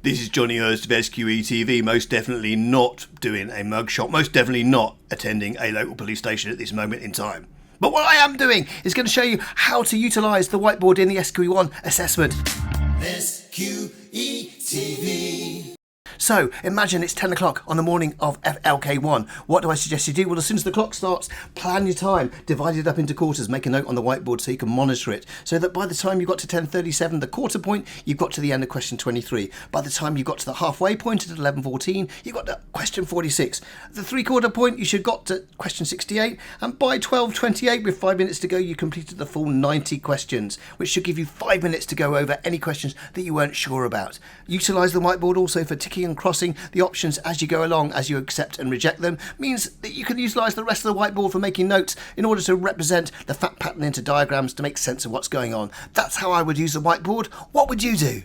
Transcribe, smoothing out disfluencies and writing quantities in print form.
This is Jonny Hurst of SQE TV, most definitely not doing a mugshot, most definitely not attending a local police station at this moment in time. But what I am doing is going to show you how to utilise the whiteboard in the SQE1 assessment. SQE TV. So, imagine it's 10 o'clock on the morning of LK1. What do I suggest you do? Well, as soon as the clock starts, plan your time, divide it up into quarters, make a note on the whiteboard so you can monitor it. So that by the time you got to 10:37, the quarter point, you've got to the end of question 23. By the time you got to the halfway point at 11:14, you got to question 46. The three-quarter point, you should got to question 68. And by 12:28, with 5 minutes to go, you completed the full 90 questions, which should give you 5 minutes to go over any questions that you weren't sure about. Utilise the whiteboard also for ticking and crossing the options as you go along, as you accept and reject them. Means that you can utilise the rest of the whiteboard for making notes in order to represent the fact pattern into diagrams to make sense of what's going on. That's how I would use the whiteboard. What would you do?